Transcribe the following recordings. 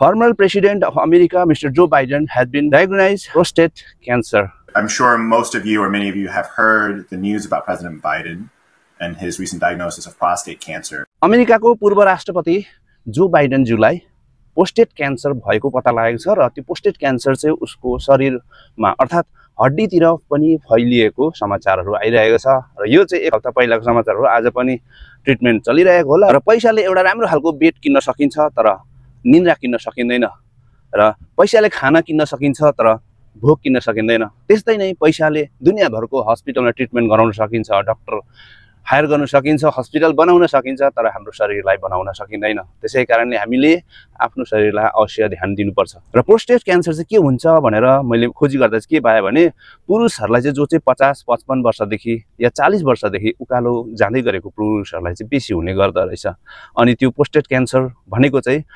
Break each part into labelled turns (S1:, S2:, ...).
S1: Former President of America, Mr. Joe Biden, has been diagnosed prostate cancer.
S2: I'm sure most of you or many of you have heard the news about President Biden and his recent diagnosis of prostate cancer.
S1: अमेरिकाको पूर्व राष्ट्रपति जो बाइडेनज्यूलाई पोस्टेट cancer भएको पत्ता लागेको छ र त्यो पोस्टेट क्यान्सर चाहिँ उसको शरीरमा अर्थात् हड्डीतिर पनि फैलिएको समाचारहरू आइरहेको छ र यो चाहिँ एक हप्ता पहिलाको समाचार हो। आज पनि ट्रिटमेन्ट चलिरहेको होला र पैसाले एउटा राम्रो खालको बेड किन्न सकिन्छ तर निन्द्रा किन्न सकिँदैन र पैसाले खाना किन्न सकिन्छ तर भोक किन्न सकिँदैन। त्यस्तै नै पैसाले दुनियाभरको हस्पिटलमा ट्रिटमेन्ट गराउन सकिन्छ, डाक्टर हायर गर्न सकिन्छ, हस्पिटल बनाउन सकिन्छ तर हाम्रो शरीरलाई बनाउन सकिँदैन। त्यसै कारणले हामीले आफ्नो शरीरलाई अवश्य ध्यान दिनुपर्छ। र प्रोस्टेट क्यान्सर चाहिँ के हुन्छ भनेर मैले खोजी गर्दा चाहिँ के पाएँ भने पुरुषहरूलाई चाहिँ जो चाहिँ 50-55 वर्षदेखि या 40 वर्षदेखि उकालो जाँदै गरेको पुरुषहरूलाई चाहिँ बेसी हुने गर्दो रहेछ। अनि त्यो प्रोस्टेट क्यान्सर भनेको चाहिँ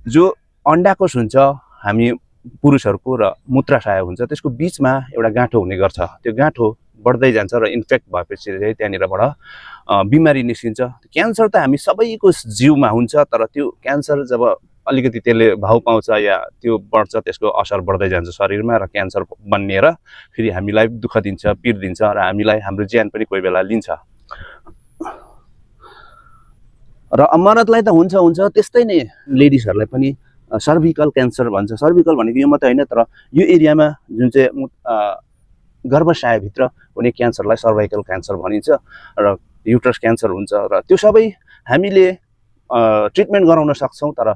S1: जो अन्डाकोष हुन्छ हामी पुरुषहरूको र मूत्राशय हुन्छ त्यसको बीचमा एउटा गाँठो हुने गर्छ। त्यो गाँठो बढ्दै जान्छ र इन्फेक्ट भएपछि चाहिँ त्यहाँनिरबाट बिमारी निस्किन्छ। क्यान्सर त हामी सबैको जिउमा हुन्छ तर त्यो क्यान्सर जब अलिकति त्यसले भाउ पाउँछ या त्यो बढ्छ त्यसको असर बढ्दै जान्छ शरीरमा र क्यान्सर बन्निएर फेरि हामीलाई दुःख दिन्छ, पीड दिन्छ र हामीलाई हाम्रो ज्यान पनि कोही बेला लिन्छ। र मर्दलाई त हुन्छ त्यस्तै नै लेडिजहरूलाई पनि सर्भिकल क्यान्सर भन्छ। सर्भिकल भनेको यो मात्रै होइन तर यो एरियामा जुन चाहिँ गर्भाशयभित्र हुने क्यान्सरलाई सर्भाइकल क्यान्सर भनिन्छ र युट्रस क्यान्सर हुन्छ र त्यो सबै हामीले ट्रिटमेन्ट गराउन सक्छौँ तर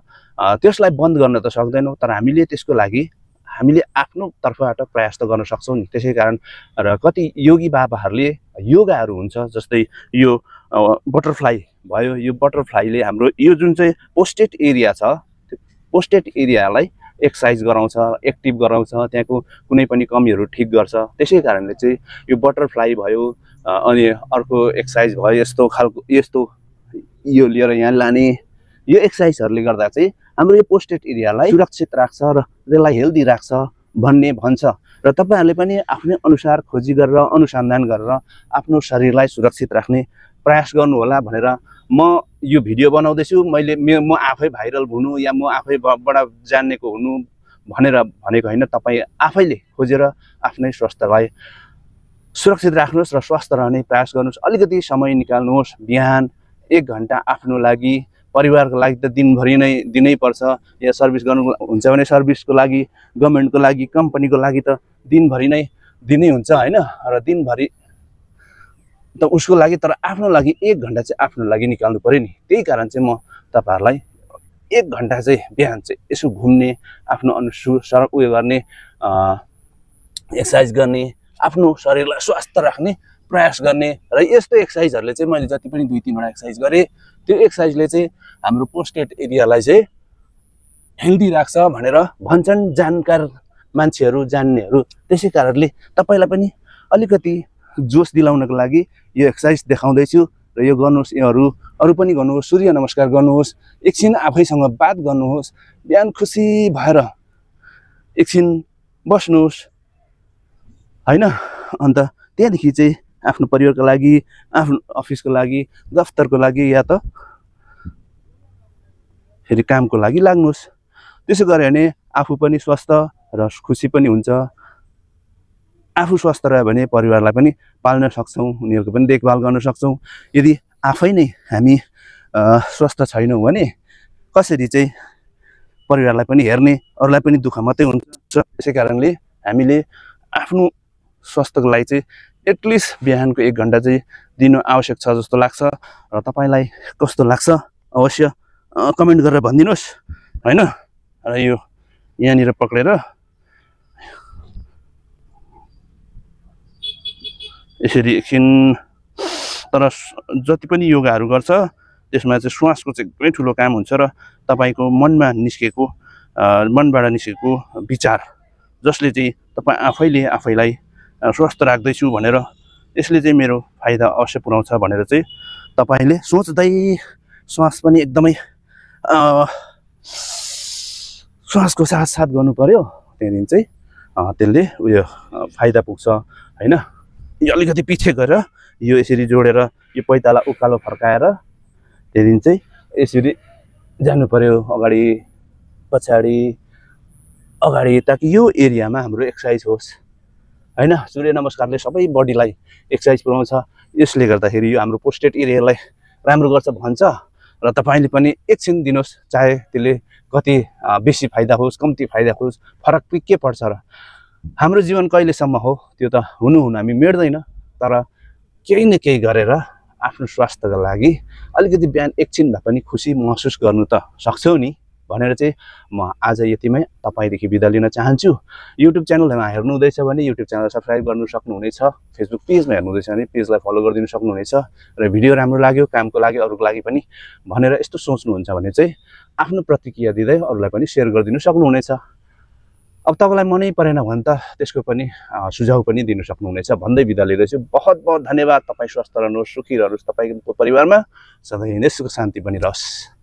S1: त्यसलाई बन्द गर्न त सक्दैनौँ तर हामीले त्यसको लागि हामीले आफ्नो तर्फबाट प्रयास त गर्न सक्छौँ नि। त्यसै कारण र कति योगी बाबाहरूले योगाहरू हुन्छ जस्तै यो बटरफ्लाई भयो। यो बटरफ्लाईले हाम्रो यो जुन चाहिँ पोस्टेट एरिया छ त्यो पोस्टेट एरियालाई एक्सर्साइज गराउँछ, एक्टिभ गराउँछ, त्यहाँको कुनै पनि कमीहरू ठिक गर्छ। त्यसै कारणले चाहिँ यो बटरफ्लाई भयो अनि अर्को एक्सर्साइज भयो यस्तो खालको यस्तो यो लिएर यहाँ लाने यो एक्सर्साइजहरूले गर्दा चाहिँ हाम्रो यो पोस्टेट एरियालाई सुरक्षित राख्छ र त्यसलाई हेल्दी राख्छ भन्ने भन्छ। र तपाईहरुले पनि आफ्नै अनुसार खोजी गरेर अनुसन्धान गरेर आफ्नो शरीरलाई सुरक्षित राख्ने प्रयास गर्नु होला भनेर म यो भिडियो बनाउँदैछु। म आफै भाइरल हुनु या म आफैबाट जान्नेको हुनु भनेर भनेको हैन, तपाई आफैले खोजेर आफ्नै स्वास्थ्यलाई सुरक्षित राख्नुस् र स्वस्थ रहने प्रयास गर्नुस्। अलिकति समय निकाल्नुहोस्, बिहान 1 घण्टा आफ्नो लागि, परिवारको लागि त दिनभरि नै दिनै पर्छ या सर्भिस गर्नु हुन्छ भने सर्भिसको लागि, गभर्नमेन्टको लागि, कम्पनीको लागि त दिनभरि नै दिनै हुन्छ हैन। र दिनभरि त उसको लागि तर आफ्नो लागि 1 घण्टा चाहिँ आफ्नो लागि निकाल्नु पर्यो नि। त्यही कारण चाहिँ म तपाईहरुलाई 1 घण्टा चाहिँ बिहान चाहिँ यसो घुम्ने, आफ्नो अनुसार उयो गर्ने, एक्सर्साइज गर्ने, आफ्नो शरीरलाई स्वस्थ राख्ने प्रयास गर्ने र यस्तो एक्सर्साइजहरुले चाहिँ मैले जति पनि 2-3 वटा एक्सर्साइज गरे त्यो एक्सर्साइजले चाहिँ हाम्रो पोस्टेट एरियालाई चाहिँ हेल्दी राख्छ भनेर भन्छन् जानकार मान्छेहरू, जान्नेहरू। त्यसै कारणले तपाईलाई पनि अलिकति जोश दिलाउनको लागि यो एक्सर्साइज देखाउँदै छु र यो गर्नुस्। अरु पनि गर्नुहोस्, सूर्य नमस्कार गर्नुहोस्, एकछिन आफैसँग बात गर्नुहोस्, बिहान खुसी भएर एकछिन बस्नुहोस् हैन। अन्त त्यहाँदेखि चाहिँ आफ्नो परिवारको लागि, आफ्नो अफिसको लागि, दफ्तरको लागि या त फेरि कामको लागि लाग्नुहोस्। त्यसो गरे भने आफू पनि स्वस्थ र खुसी पनि हुन्छ। आफू स्वस्थ रह्यो भने परिवारलाई पनि पाल्न सक्छौं, उनीहरुको पनि देखभाल गर्न सक्छौं। यदि आफै नै हामी स्वस्थ छैनौं भने कसरी चाहिँ परिवारलाई पनि हेर्ने, अरूलाई पनि दुःख मात्रै हुन्छ। त्यसै कारणले हामीले आफ्नो स्वास्थ्यको लागि चाहिँ एटलिस्ट बिहानको 1 घण्टा चाहिँ दिनु आवश्यक छ जस्तो लाग्छ। र तपाईलाई कस्तो लाग्छ अवश्य कमेन्ट गरेर भनिदिनुस् हैन। र यो यहाँनिर पक्रेर यसरी एकछिन, तर जति पनि योगाहरू गर्छ त्यसमा चाहिँ श्वासको चाहिँ एकदमै ठुलो काम हुन्छ र तपाईको मनबाट निस्केको विचार जसले चाहिँ तपाई आफैले आफैलाई स्वस्थ राख्दैछु भनेर यसले चाहिँ मेरो फाइदा अवश्य पुर्याउँछ भनेर चाहिँ तपाईले सोच्दै श्वास पनि एकदमै श्वासको साथ गर्नु पर्यो। त्यहाँदेखि चाहिँ त्यसले उयो फाइदा पुग्छ हैन। यो अलिकति पछि गरेर यो यसरी जोडेर यो पैताला उकालो फर्काएर त्यहाँदेखि चाहिँ यसरी जानु पर्यो अगाडि पछाडि अगाडि ताकि यो एरियामा हाम्रो एक्सर्साइज होस् हैन। सूर्य नमस्कारले सबै बडीलाई एक्सर्साइज पुर्याउँछ। यसले गर्दाखेरि यो हाम्रो पोस्टेड एरियालाई राम्रो गर्छ भन्छ र तपाईले पनि एकछिन दिनुहोस्, चाहे त्यसले कति बेसी फाइदा होस् कम्ती फाइदा होस् फरक के पर्छ र। हाम्रो जीवन कहिलेसम्म हो त्यो त हुनु हामी मेट्दैन, तर केही न केही गरेर आफ्नो स्वास्थ्यको लागि अलिकति बिहान एकछिन भए पनि खुसी महसुस गर्नु त सक्छौ नि भनेर चाहिँ म आज यतिमै तपाईदेखि बिदा लिन चाहन्छु। युट्युब च्यानलमा हेर्नु हुँदैछ भने युट्युब च्यानल सब्स्क्राइब गर्नु सक्नुहुनेछ। फेसबुक पेजमा हेर्नु हुँदैछ भने पेजलाई फलो गरिदिनु सक्नुहुनेछ। र भिडियो राम्रो लाग्यो, कामको लागि, अरूको लागि पनि भनेर यस्तो सोच्नुहुन्छ भने चाहिँ आफ्नो प्रतिक्रिया दिँदै अरूलाई पनि सेयर गरिदिनु सक्नुहुनेछ। अब तपाईलाई मनै परेन भने त त्यसको पनि सुझाव पनि दिनु सक्नुहुनेछ भन्दै बिदा लिदैछु। बहुत बहुत धन्यवाद। तपाई स्वस्थ रहनुहोस्, सुखी रहनुहोस्, तपाईको परिवारमा सधैँ नै सुख शान्ति बनिरहोस्।